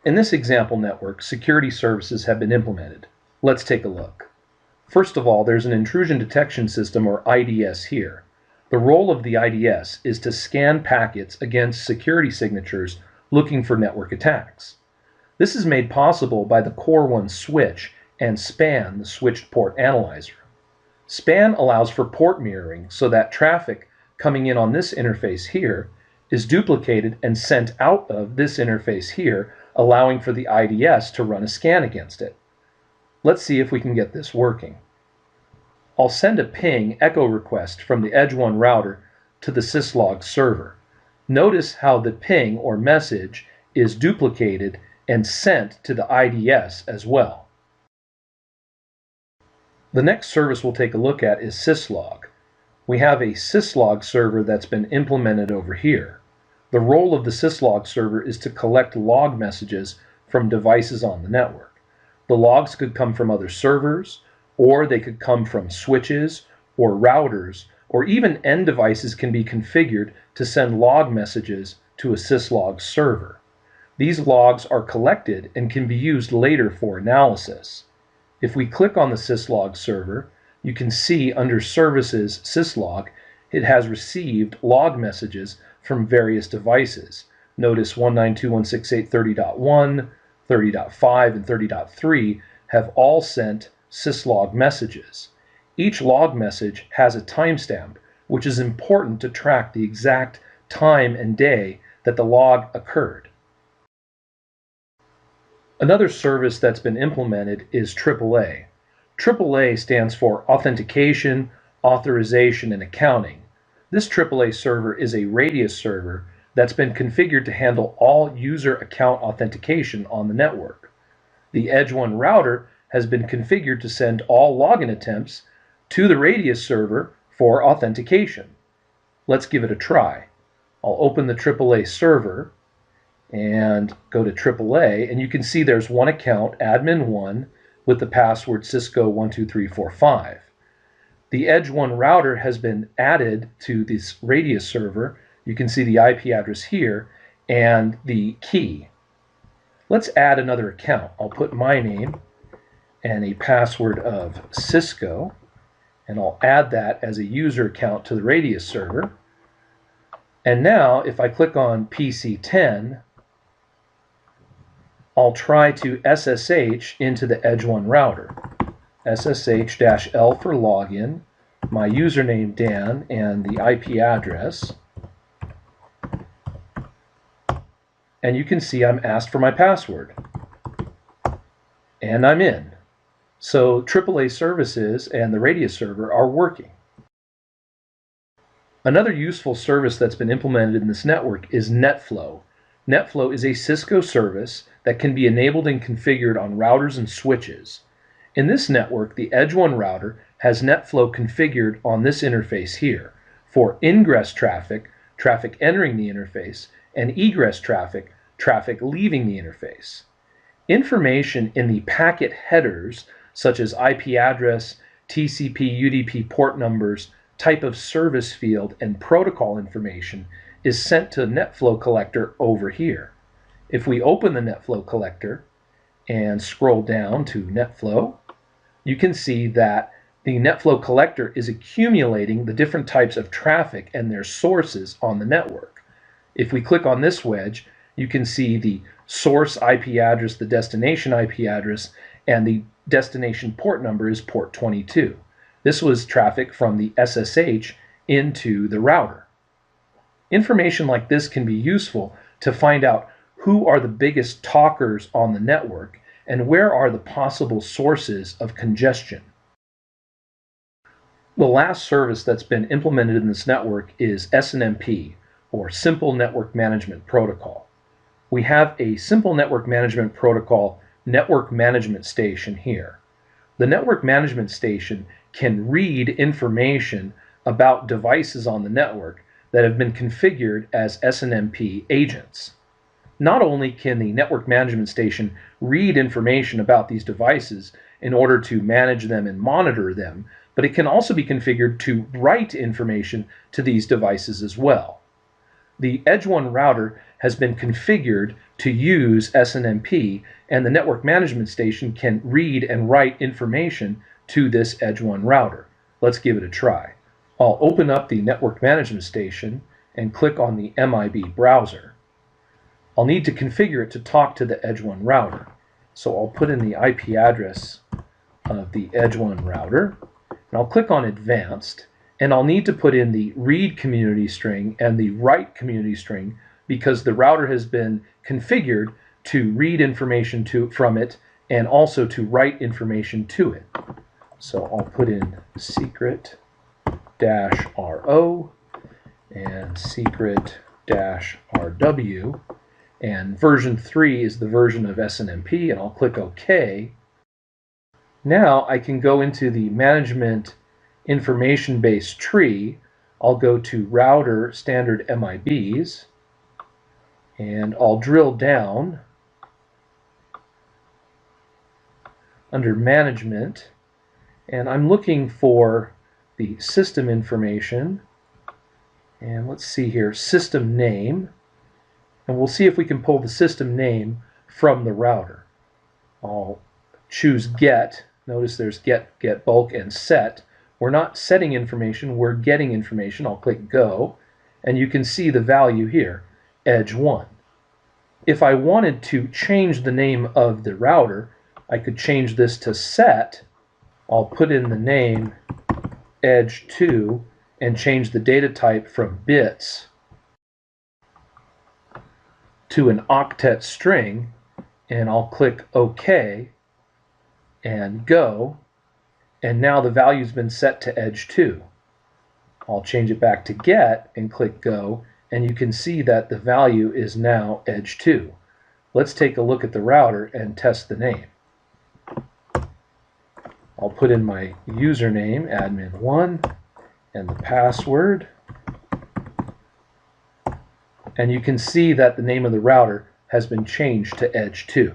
In this example network, security services have been implemented. Let's take a look. First of all, there's an intrusion detection system, or IDS, here. The role of the IDS is to scan packets against security signatures looking for network attacks. This is made possible by the Core 1 switch and SPAN, the switched port analyzer. SPAN allows for port mirroring so that traffic coming in on this interface here is duplicated and sent out of this interface here, allowing for the IDS to run a scan against it. Let's see if we can get this working. I'll send a ping echo request from the Edge 1 router to the syslog server. Notice how the ping or message is duplicated and sent to the IDS as well. The next service we'll take a look at is syslog. We have a syslog server that's been implemented over here. The role of the syslog server is to collect log messages from devices on the network. The logs could come from other servers, or they could come from switches or routers, or even end devices can be configured to send log messages to a syslog server. These logs are collected and can be used later for analysis. If we click on the syslog server, you can see under Services syslog, it has received log messages from various devices. Notice 192.168.30.1, 30.5, and 30.3 have all sent syslog messages. Each log message has a timestamp, which is important to track the exact time and day that the log occurred. Another service that's been implemented is AAA. AAA stands for Authentication, Authorization, and Accounting. This AAA server is a radius server that's been configured to handle all user account authentication on the network. The Edge 1 router has been configured to send all login attempts to the radius server for authentication. Let's give it a try. I'll open the AAA server and go to AAA, and you can see there's one account, admin1, with the password Cisco12345. The Edge 1 router has been added to this radius server. You can see the IP address here and the key. Let's add another account. I'll put my name and a password of Cisco, and I'll add that as a user account to the radius server. And now if I click on PC10, I'll try to SSH into the Edge 1 router. SSH-L for login, my username Dan, and the IP address. And you can see I'm asked for my password. And I'm in. So AAA services and the radius server are working. Another useful service that's been implemented in this network is NetFlow. NetFlow is a Cisco service that can be enabled and configured on routers and switches. In this network, the Edge 1 router has NetFlow configured on this interface here for ingress traffic, traffic entering the interface, and egress traffic, traffic leaving the interface. Information in the packet headers, such as IP address, TCP, UDP port numbers, type of service field, and protocol information is sent to NetFlow collector over here. If we open the NetFlow collector and scroll down to NetFlow, you can see that the NetFlow collector is accumulating the different types of traffic and their sources on the network. If we click on this wedge, you can see the source IP address, the destination IP address, and the destination port number is port 22. This was traffic from the SSH into the router. Information like this can be useful to find out who are the biggest talkers on the network and where are the possible sources of congestion. The last service that's been implemented in this network is SNMP, or Simple Network Management Protocol. We have a Simple Network Management Protocol network management station here. The network management station can read information about devices on the network that have been configured as SNMP agents. Not only can the network management station read information about these devices in order to manage them and monitor them, but it can also be configured to write information to these devices as well. the Edge 1 router has been configured to use SNMP, and the network management station can read and write information to this Edge 1 router. Let's give it a try. I'll open up the network management station and click on the MIB browser. I'll need to configure it to talk to the Edge 1 router. So I'll put in the IP address of the Edge 1 router, and I'll click on Advanced, and I'll need to put in the read community string and the write community string because the router has been configured to read information from it and also to write information to it. So I'll put in secret-RO and secret-RW, and version 3 is the version of SNMP, and I'll click OK. Now I can go into the management information-based tree. I'll go to router standard MIBs, and I'll drill down under management, and I'm looking for the system information, and let's see here, system name, and we'll see if we can pull the system name from the router. I'll choose get. Notice there's get bulk, and set. We're not setting information, we're getting information. I'll click go, and you can see the value here, Edge 1. If I wanted to change the name of the router, I could change this to set. I'll put in the name Edge 2 and change the data type from bits to an octet string, and I'll click OK and go, and now the value's been set to Edge 2. I'll change it back to get and click go, and you can see that the value is now Edge 2. Let's take a look at the router and test the name. I'll put in my username, admin1, and the password, and you can see that the name of the router has been changed to Edge 2.